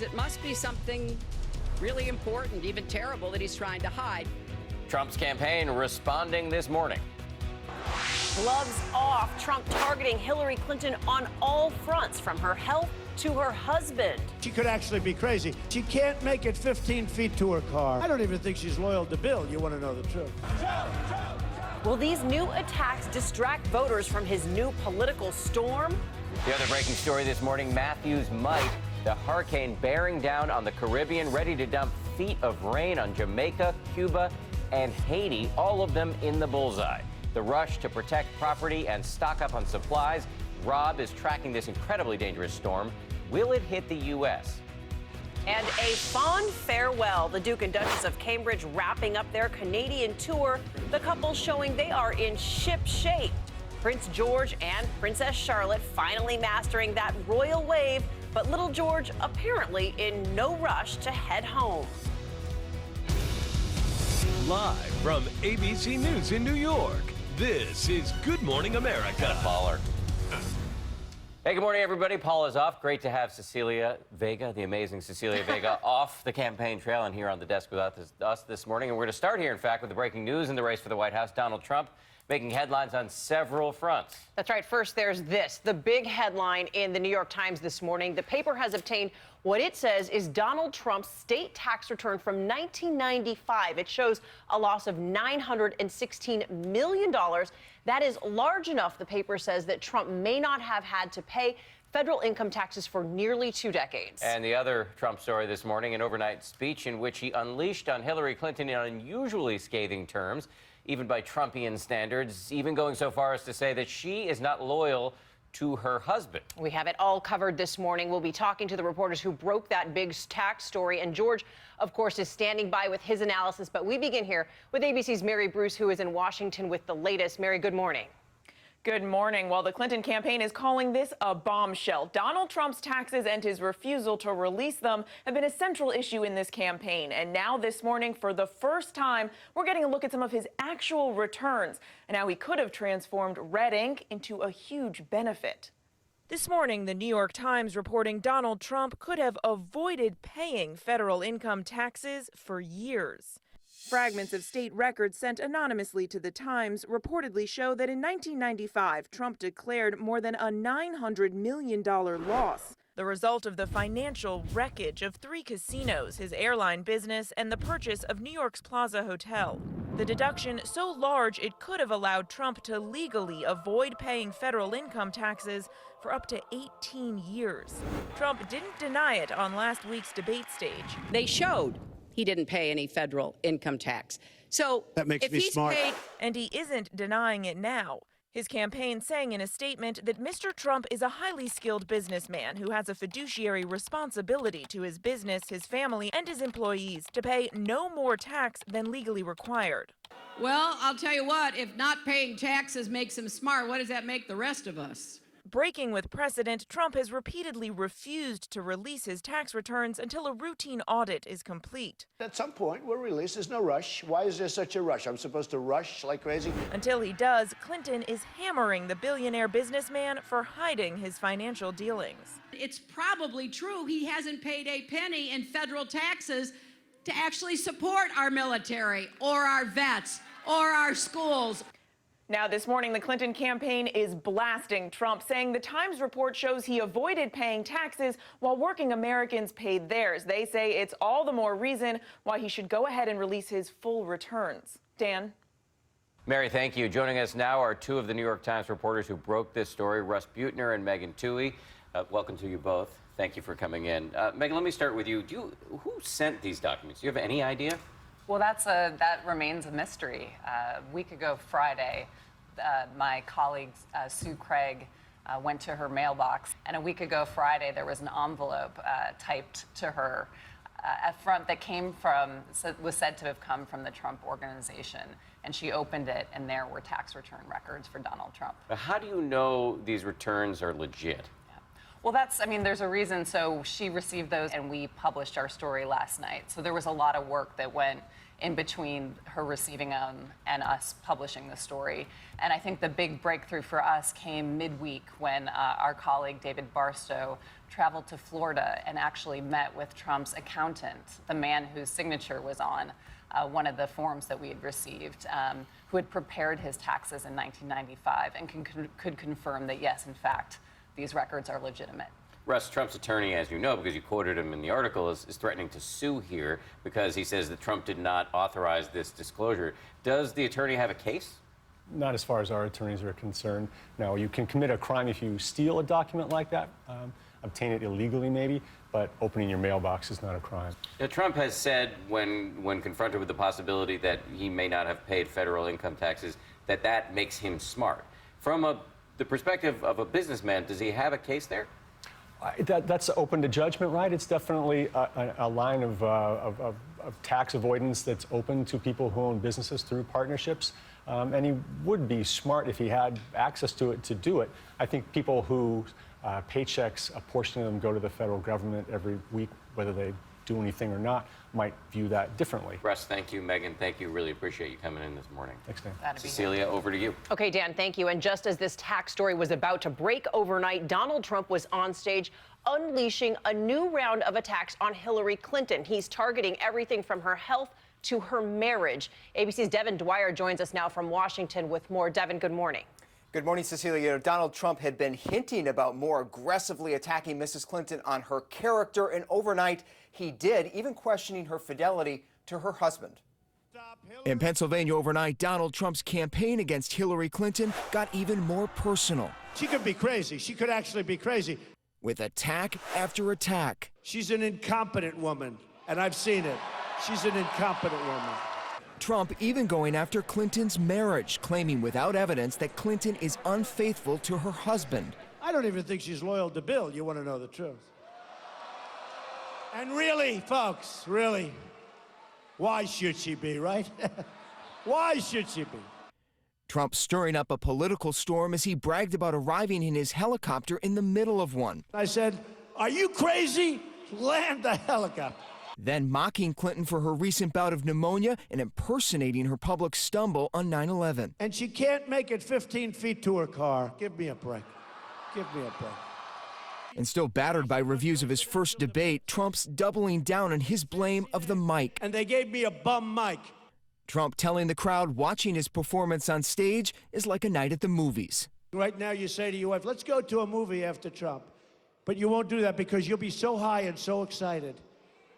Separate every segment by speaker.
Speaker 1: it must be something really important, even terrible, that he's trying to hide.
Speaker 2: Trump's campaign responding this morning.
Speaker 3: Gloves off, Trump targeting Hillary Clinton on all fronts, from her health to her husband.
Speaker 4: She could actually be crazy. She can't make it 15 feet to her car. I don't even think she's loyal to Bill. You want to know the truth.
Speaker 3: Will these new attacks distract voters from his new political storm?
Speaker 2: The other breaking story this morning, Matthew's might, the hurricane bearing down on the Caribbean, ready to dump feet of rain on Jamaica, Cuba, and Haiti, all of them in the bullseye. The rush to protect property and stock up on supplies. Rob is tracking this incredibly dangerous storm. Will it hit the U.S.?
Speaker 3: And a fond farewell. The Duke and Duchess of Cambridge wrapping up their Canadian tour. The couple showing they are in ship shape. Prince George and Princess Charlotte finally mastering that royal wave, but little George apparently in no rush to head home.
Speaker 5: Live from ABC News in New York, this is Good Morning America.
Speaker 2: Baller. Hey, good morning, everybody. Paul is off. Great to have Cecilia Vega, the amazing Cecilia Vega, off the campaign trail and here on the desk with us this morning. And we're going to start here, in fact, with the breaking news in the race for the White House. Donald Trump making headlines on several fronts.
Speaker 3: That's right. First, there's this, the big headline in the New York Times this morning. The paper has obtained what it says is Donald Trump's state tax return from 1995. It shows a loss of $916 million. That is large enough, the paper says, that Trump may not have had to pay federal income taxes for nearly 2 decades.
Speaker 2: And the other Trump story this morning, an overnight speech in which he unleashed on Hillary Clinton in unusually scathing terms, even by Trumpian standards, even going so far as to say that she is not loyal to her husband.
Speaker 3: We have it all covered this morning. We'll be talking to the reporters who broke that big tax story. And George, of course, is standing by with his analysis. But we begin here with ABC's Mary Bruce, who is in Washington with the latest. Mary, good morning.
Speaker 6: Good morning. Well, the Clinton campaign is calling this a bombshell. Donald Trump's taxes and his refusal to release them have been a central issue in this campaign. And now this morning, for the first time, we're getting a look at some of his actual returns and how he could have transformed red ink into a huge benefit.
Speaker 7: This morning, the New York Times reporting Donald Trump could have avoided paying federal income taxes for years. Fragments of state records sent anonymously to the Times reportedly show that in 1995, Trump declared more than a $900 million loss, the result of the financial wreckage of 3 casinos, his airline business, and the purchase of New York's Plaza Hotel. The deduction so large it could have allowed Trump to legally avoid paying federal income taxes for up to 18 years. Trump didn't deny it on last week's debate stage.
Speaker 1: They showed he didn't pay any federal income tax. So
Speaker 4: That makes
Speaker 1: if
Speaker 4: me
Speaker 1: he's
Speaker 4: smart.
Speaker 1: paid,
Speaker 7: And he isn't denying it now. His campaign saying in a statement that Mr. Trump is a highly skilled businessman who has a fiduciary responsibility to his business, his family, and his employees to pay no more tax than legally required.
Speaker 8: Well, I'll tell you what, if not paying taxes makes him smart, what does that make the rest of us?
Speaker 7: Breaking with precedent, Trump has repeatedly refused to release his tax returns until a routine audit is complete.
Speaker 9: At some point, we'll release. There's no rush. Why is there such a rush? I'm supposed to rush like crazy?
Speaker 7: Until he does, Clinton is hammering the billionaire businessman for hiding his financial dealings.
Speaker 8: It's probably true he hasn't paid a penny in federal taxes to actually support our military or our vets or our schools.
Speaker 6: Now, this morning, the Clinton campaign is blasting Trump, saying the Times report shows he avoided paying taxes while working Americans paid theirs. They say it's all the more reason why he should go ahead and release his full returns. Dan?
Speaker 2: Mary, thank you. Joining us now are 2 of the New York Times reporters who broke this story, Russ Buettner and Megan Toohey. Welcome to you both. Thank you for coming in. Megan, let me start with you. Who sent these documents? Do you have any idea?
Speaker 10: Well, that remains a mystery. A week ago Friday, my colleague Sue Craig went to her mailbox, and a week ago Friday there was an envelope typed to her at front that was said to have come from the Trump organization, and she opened it, and there were tax return records for Donald Trump.
Speaker 2: How do you know these returns are legit?
Speaker 10: Well, I mean, there's a reason. So she received those and we published our story last night. So there was a lot of work that went in between her receiving them and us publishing the story. And I think the big breakthrough for us came midweek when our colleague David Barstow traveled to Florida and actually met with Trump's accountant, the man whose signature was on one of the forms that we had received, who had prepared his taxes in 1995 and could confirm that, yes, in fact, these records are legitimate.
Speaker 2: Russ, Trump's attorney, as you know, because you quoted him in the article, is threatening to sue here because he says that Trump did not authorize this disclosure. Does the attorney have a case?
Speaker 11: Not as far as our attorneys are concerned. No, you can commit a crime if you steal a document like that, obtain it illegally maybe, but opening your mailbox is not a crime.
Speaker 2: Now, Trump has said when confronted with the possibility that he may not have paid federal income taxes, that makes him smart. From the perspective of a businessman, does he have a case there?
Speaker 11: That's open to judgment, right? It's definitely a line of tax avoidance that's open to people who own businesses through partnerships. And he would be smart if he had access to it to do it. I think people who paychecks, a portion of them go to the federal government every week, whether they do anything or not, might view that differently.
Speaker 2: Russ, thank you. Megan, thank you. Really appreciate you coming in this morning.
Speaker 11: Thanks, Dan.
Speaker 2: Cecilia, over to you.
Speaker 3: Okay, Dan, thank you. And just as this tax story was about to break overnight, Donald Trump was on stage unleashing a new round of attacks on Hillary Clinton. He's targeting everything from her health to her marriage. ABC's Devin Dwyer joins us now from Washington with more. Devin, good morning.
Speaker 12: Good morning, Cecilia. You know, Donald Trump had been hinting about more aggressively attacking Mrs. Clinton on her character, and overnight he did, even questioning her fidelity to her husband.
Speaker 13: In Pennsylvania overnight, Donald Trump's campaign against Hillary Clinton got even more personal.
Speaker 4: She could be crazy. She could actually be crazy.
Speaker 13: With attack after attack.
Speaker 4: She's an incompetent woman, and I've seen it. She's an incompetent woman.
Speaker 13: Trump even going after Clinton's marriage, claiming without evidence that Clinton is unfaithful to her husband.
Speaker 4: I don't even think she's loyal to Bill. You want to know the truth. And really, folks, really, why should she be, right? Why should she be?
Speaker 13: Trump stirring up a political storm as he bragged about arriving in his helicopter in the middle of one.
Speaker 4: I said, are you crazy? Land the helicopter.
Speaker 13: Then mocking Clinton for her recent bout of pneumonia and impersonating her public stumble on 9/11.
Speaker 4: And she can't make it 15 feet to her car. Give me a break. Give me a break.
Speaker 13: And still battered by reviews of his first debate, Trump's doubling down on his blame of the mic.
Speaker 4: And they gave me a bum mic.
Speaker 13: Trump telling the crowd watching his performance on stage is like a night at the movies.
Speaker 4: Right now you say to your wife, let's go to a movie after Trump. But you won't do that because you'll be so high and so excited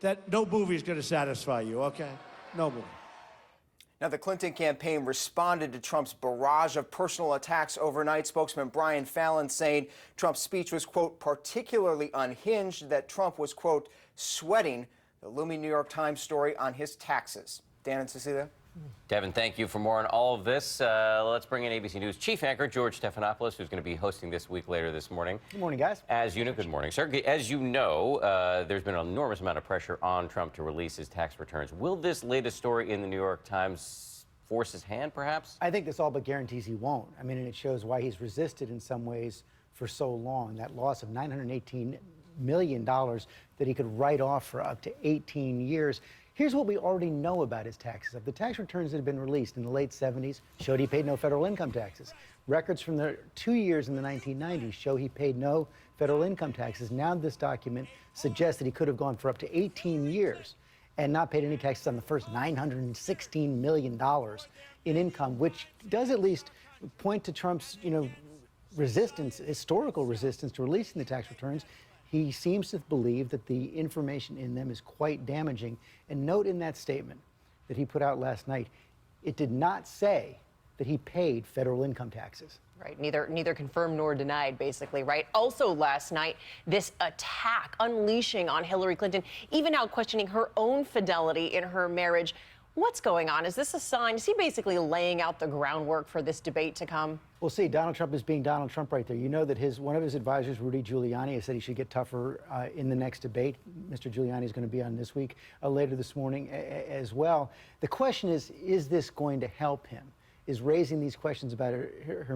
Speaker 4: that no movie is going to satisfy you, okay? No movie.
Speaker 12: Now, the Clinton campaign responded to Trump's barrage of personal attacks overnight. Spokesman Brian Fallon saying Trump's speech was, quote, particularly unhinged, that Trump was, quote, sweating the looming New York Times story on his taxes. Dan and Cecilia?
Speaker 2: Devin, thank you for more on all of this. Let's bring in ABC News chief anchor George Stephanopoulos, who's going to be hosting this week later this morning.
Speaker 14: Good morning, guys.
Speaker 2: As you know, good morning, sir. As you know, there's been an enormous amount of pressure on Trump to release his tax returns. Will this latest story in the New York Times force his hand, perhaps?
Speaker 14: I think this all but guarantees he won't. I mean, and it shows why he's resisted in some ways for so long. That loss of $918 million that he could write off for up to 18 years. Here's what we already know about his taxes. Of the tax returns that had been released in the late 70s showed he paid no federal income taxes. Records from the 2 years in the 1990s show he paid no federal income taxes. Now this document suggests that he could have gone for up to 18 years and not paid any taxes on the first $916 million in income, which does at least point to Trump's, resistance, historical resistance to releasing the tax returns. He seems to believe that the information in them is quite damaging. And note in that statement that he put out last night, it did not say that he paid federal income taxes.
Speaker 3: Right, neither confirmed nor denied, basically, right? Also last night, this attack unleashing on Hillary Clinton, even out questioning her own fidelity in her marriage. What's going on? Is this a sign? Is he basically laying out the groundwork for this debate to come?
Speaker 14: Well, see, Donald Trump is being Donald Trump right there. You know that one of his advisors, Rudy Giuliani, has said he should get tougher in the next debate. Mr. Giuliani is going to be on this week, later this morning as well. The question is this going to help him? Is raising these questions about her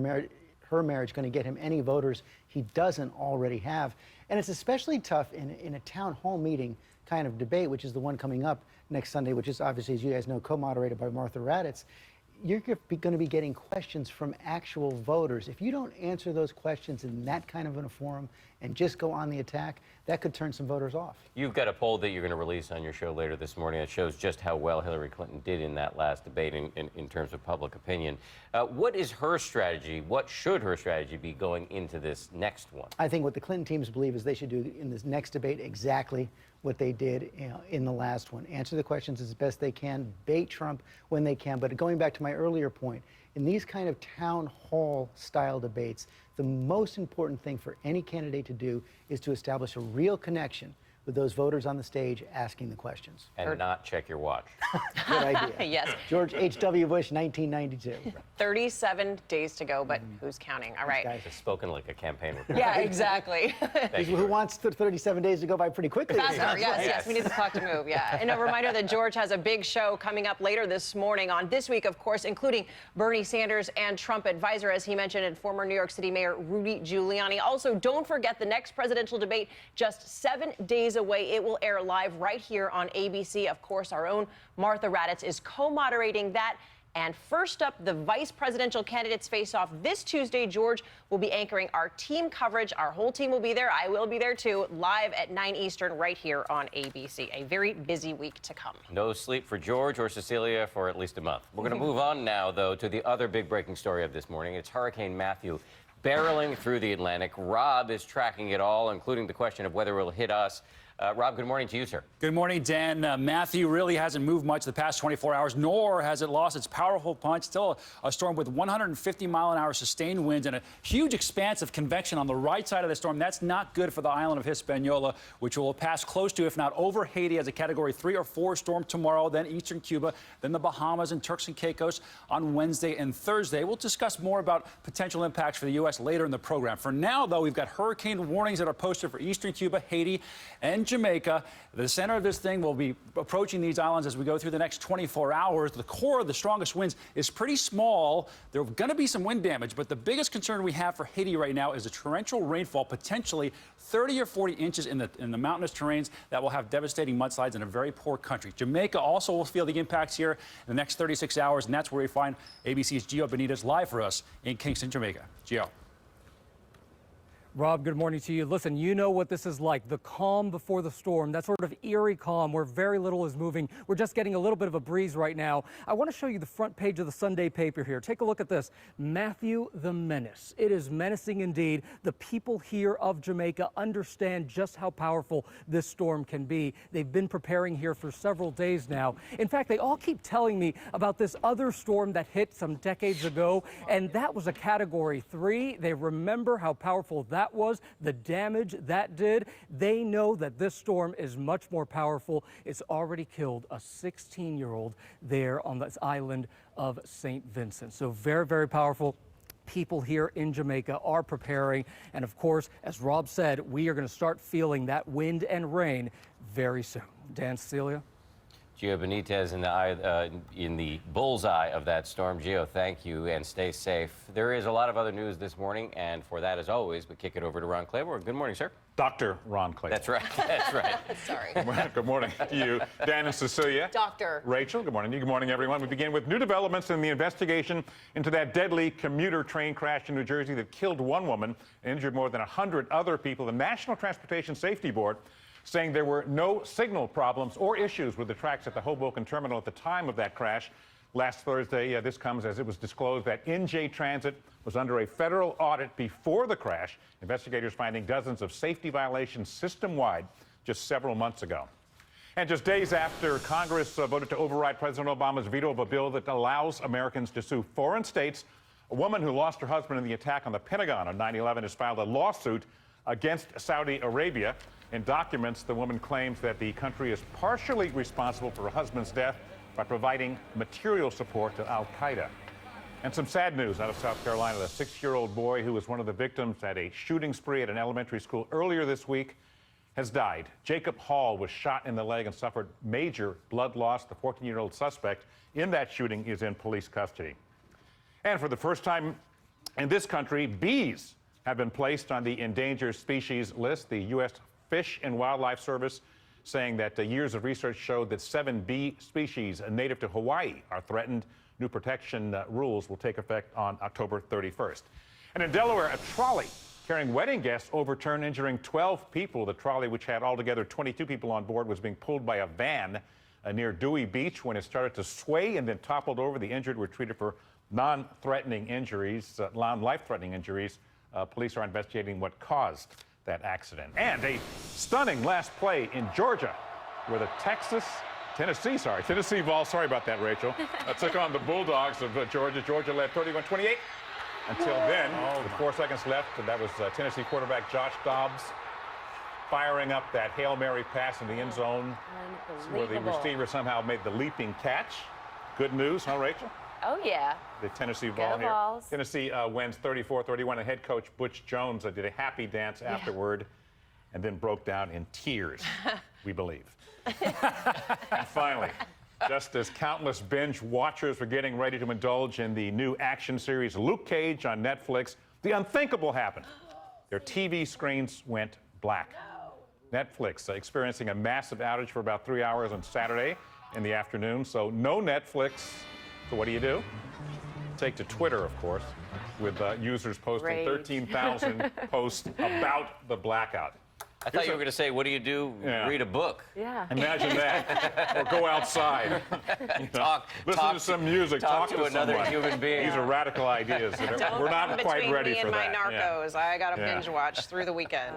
Speaker 14: her marriage going to get him any voters he doesn't already have? And it's especially tough in a town hall meeting kind of debate, which is the one coming up next Sunday, which is obviously, as you guys know, co-moderated by Martha Raddatz. You're going to be getting questions from actual voters. If you don't answer those questions in that kind of a forum and just go on the attack, that could turn some voters off.
Speaker 2: You've got a poll that you're going to release on your show later this morning that shows just how well Hillary Clinton did in that last debate in terms of public opinion. What is her strategy? What should her strategy be going into this next one?
Speaker 14: I think what the Clinton teams believe is they should do in this next debate exactly what they did in the last one. Answer the questions as best they can, bait Trump when they can. But going back to my earlier point, in these kind of town hall style debates, the most important thing for any candidate to do is to establish a real connection with those voters on the stage asking the questions.
Speaker 2: And not check your watch.
Speaker 14: Good idea.
Speaker 3: Yes.
Speaker 14: George H.W. Bush, 1992.
Speaker 3: 37 days to go, but who's counting? All right.
Speaker 2: It's spoken like a campaign reporter.
Speaker 3: Yeah, exactly.
Speaker 14: Who wants 37 days to go by pretty quickly?
Speaker 3: Faster, yes, we need the clock to move, yeah. And a reminder that George has a big show coming up later this morning on This Week, of course, including Bernie Sanders and Trump advisor, as he mentioned, and former New York City Mayor Rudy Giuliani. Also, don't forget the next presidential debate just 7 days away. It will air live right here on ABC. Of course, our own Martha Raddatz is co-moderating that. And first up, the vice presidential candidates face off this Tuesday. George will be anchoring our team coverage. Our whole team will be there. I will be there too, live at 9 Eastern right here on ABC. A very busy week to come.
Speaker 2: No sleep for George or Cecilia for at least a month. We're going to move on now, though, to the other big breaking story of this morning. It's Hurricane Matthew barreling through the Atlantic. Rob is tracking it all, including the question of whether it will hit us. Rob, good morning to you, sir.
Speaker 15: Good morning, Dan. Matthew really hasn't moved much the past 24 hours, nor has it lost its powerful punch. Still a storm with 150-mile-an-hour sustained winds and a huge expanse of convection on the right side of the storm. That's not good for the island of Hispaniola, which will pass close to, if not over, Haiti as a Category 3 or 4 storm tomorrow, then eastern Cuba, then the Bahamas and Turks and Caicos on Wednesday and Thursday. We'll discuss more about potential impacts for the U.S. later in the program. For now, though, we've got hurricane warnings that are posted for eastern Cuba, Haiti, and Jamaica. The center of this thing will be approaching these islands as we go through the next 24 hours. The core of the strongest winds is pretty small. There are going to be some wind damage, but the biggest concern we have for Haiti right now is the torrential rainfall, potentially 30 or 40 inches in the mountainous terrains that will have devastating mudslides in a very poor country. Jamaica also will feel the impacts here in the next 36 hours, and that's where we find ABC's Gio Benitez live for us in Kingston, Jamaica. Gio.
Speaker 16: Rob, good morning to you. Listen, you know what this is like, the calm before the storm, that sort of eerie calm where very little is moving. We're just getting a little bit of a breeze right now. I want to show you the front page of the Sunday paper here. Take a look at this. Matthew the Menace. It is menacing indeed. The people here of Jamaica understand just how powerful this storm can be. They've been preparing here for several days now. In fact, they all keep telling me about this other storm that hit some decades ago, and that was a Category 3. They remember how powerful that was, the damage that did. They know that this storm is much more powerful. It's already killed a 16-year-old there on this island of St. Vincent. So very, very powerful. People here in Jamaica are preparing. And of course, as Rob said, we are going to start feeling that wind and rain very soon. Dan, Cecilia?
Speaker 2: Gio Benitez in the bullseye of that storm. Gio, thank you and stay safe. There is a lot of other news this morning, and for that, as always, we kick it over to Ron Claiborne. Good morning, sir.
Speaker 17: Dr. Ron Claiborne.
Speaker 2: That's right. That's right.
Speaker 3: Sorry.
Speaker 17: Good morning to you, Dan and Cecilia.
Speaker 3: Doctor.
Speaker 17: Rachel, good morning to you. Good morning, everyone. We begin with new developments in the investigation into that deadly commuter train crash in New Jersey that killed one woman and injured more than 100 other people. The National Transportation Safety Board saying there were no signal problems or issues with the tracks at the Hoboken terminal at the time of that crash. Last Thursday, this comes as it was disclosed that NJ Transit was under a federal audit before the crash. Investigators finding dozens of safety violations system-wide just several months ago. And just days after Congress voted to override President Obama's veto of a bill that allows Americans to sue foreign states, a woman who lost her husband in the attack on the Pentagon on 9/11 has filed a lawsuit against Saudi Arabia. In documents, the woman claims that the country is partially responsible for her husband's death by providing material support to al-Qaeda. And some sad news out of South Carolina. The 6-year-old boy who was one of the victims at a shooting spree at an elementary school earlier this week has died. Jacob Hall was shot in the leg and suffered major blood loss. The 14-year-old suspect in that shooting is in police custody. And for the first time In this country, bees have been placed on the endangered species list. The U.S. Fish and Wildlife Service saying that years of research showed that 7 bee species native to Hawaii are threatened. New protection rules will take effect on October 31st. And in Delaware, a trolley carrying wedding guests overturned, injuring 12 people. The trolley, which had altogether 22 people on board, was being pulled by a van near Dewey Beach when it started to sway and then toppled over. The injured were treated for non-life-threatening injuries. Police are investigating what caused that accident. And a stunning last play in Georgia, where the Tennessee Vols, sorry about that, Rachel, took on the Bulldogs of Georgia. Georgia led 31-28. Until then, with 4 seconds left, that was Tennessee quarterback Josh Dobbs firing up that Hail Mary pass in the end zone, where the receiver somehow made the leaping catch. Good news, huh, Rachel?
Speaker 18: Oh, yeah.
Speaker 17: The Tennessee Vols here. Tennessee wins 34-31, and head coach Butch Jones did a happy dance afterward and then broke down in tears, we believe. And finally, just as countless binge watchers were getting ready to indulge in the new action series Luke Cage on Netflix, the unthinkable happened. Their TV screens went black. Netflix experiencing a massive outage for about 3 hours on Saturday in the afternoon, so no Netflix. So what do? Take to Twitter, of course, with users posting 13,000 posts about the blackout.
Speaker 2: I thought you were going to say, what do? Read a book.
Speaker 18: Yeah.
Speaker 17: Imagine that. Or go outside. Listen to some music. Talk to
Speaker 2: another human being.
Speaker 17: These are radical ideas. We're not quite ready for that.
Speaker 3: Between me and my Narcos, I got to binge watch through the weekend.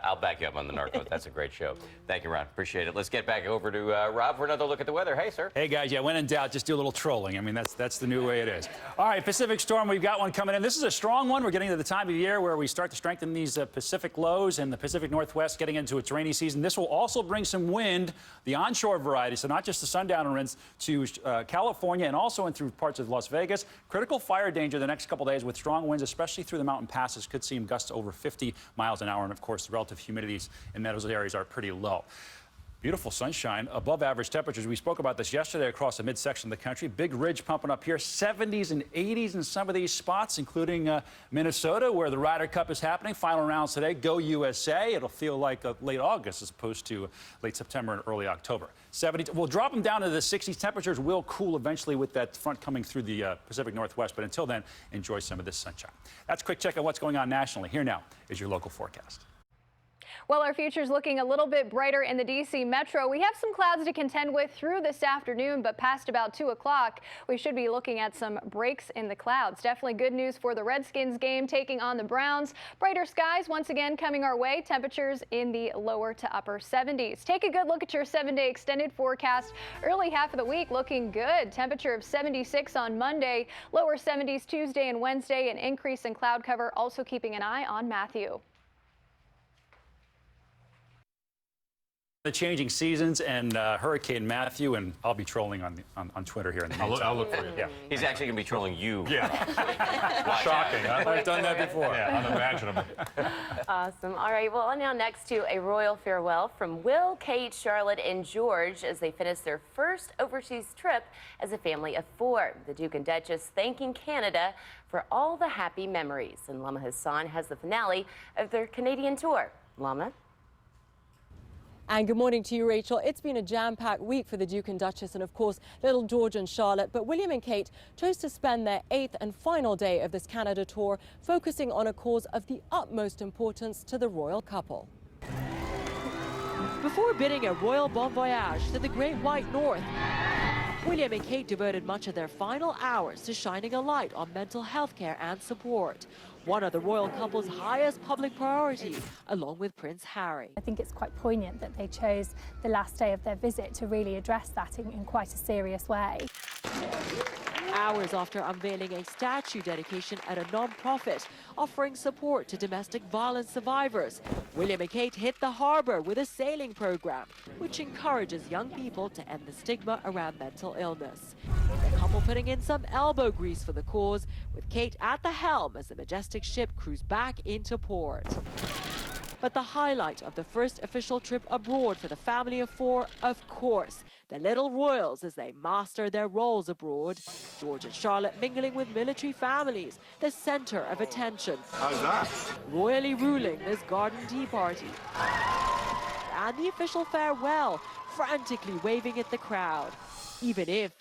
Speaker 2: I'll back you up on the Narcos. That's a great show. Thank you, Ron. Appreciate it. Let's get back over to Rob for another look at the weather. Hey, sir.
Speaker 15: Hey, guys. Yeah, when in doubt, just do a little trolling. I mean, that's the new way it is. All right, Pacific storm. We've got one coming in. This is a strong one. We're getting to the time of year where we start to strengthen these Pacific lows and the Pacific Northwest getting into its rainy season. This will also bring some wind, the onshore variety, so not just the sundowner winds, to California and also in through parts of Las Vegas. Critical fire danger the next couple days with strong winds, especially through the mountain passes. Could see gusts over 50 miles an hour. And, of course, the relative humidities in those areas are pretty low. Beautiful sunshine, above average temperatures. We spoke about this yesterday across the midsection of the country. Big ridge pumping up here, 70s and 80s in some of these spots, including Minnesota, where the Ryder Cup is happening. Final rounds today. Go USA. It'll feel like late August as opposed to late September and early October. 70. We'll drop them down to the 60s. Temperatures will cool eventually with that front coming through the Pacific Northwest, but until then, enjoy some of this sunshine. That's a quick check on what's going on nationally. Here now is your local forecast.
Speaker 19: Well, our future's looking a little bit brighter in the D.C. metro. We have some clouds to contend with through this afternoon, but past about 2 o'clock, we should be looking at some breaks in the clouds. Definitely good news for the Redskins game taking on the Browns. Brighter skies once again coming our way. Temperatures in the lower to upper 70s. Take a good look at your 7-day extended forecast. Early half of the week looking good. Temperature of 76 on Monday, lower 70s Tuesday and Wednesday, an increase in cloud cover. Also keeping an eye on Matthew.
Speaker 15: The changing seasons and Hurricane Matthew, and I'll be trolling on Twitter here in the meantime.
Speaker 17: I'll look for you.
Speaker 15: Yeah.
Speaker 2: He's actually going to be trolling you.
Speaker 17: Yeah. Shocking.
Speaker 15: I've done that before.
Speaker 17: Yeah, unimaginable.
Speaker 18: Awesome. All right, well, now next to a royal farewell from Will, Kate, Charlotte, and George as they finish their first overseas trip as a family of 4. The Duke and Duchess thanking Canada for all the happy memories. And Lama Hassan has the finale of their Canadian tour. Lama?
Speaker 20: And good morning to you, Rachel. It's been a jam-packed week for the Duke and Duchess and, of course, little George and Charlotte. But William and Kate chose to spend their 8th and final day of this Canada tour focusing on a cause of the utmost importance to the royal couple. Before bidding a royal bon voyage to the Great White North, William and Kate devoted much of their final hours to shining a light on mental health care and support, one of the royal couple's highest public priorities, along with Prince Harry.
Speaker 21: I think it's quite poignant that they chose the last day of their visit to really address that in quite a serious way.
Speaker 20: Hours after unveiling a statue dedication at a non-profit offering support to domestic violence survivors, William and Kate hit the harbor with a sailing program, which encourages young people to end the stigma around mental illness. The couple putting in some elbow grease for the cause, with Kate at the helm as the majestic ship cruised back into port. But the highlight of the first official trip abroad for the family of four, of course, the little royals as they master their roles abroad. George and Charlotte mingling with military families, the center of attention.
Speaker 9: How's that?
Speaker 20: Royally ruling this garden tea party. And the official farewell, frantically waving at the crowd. Even if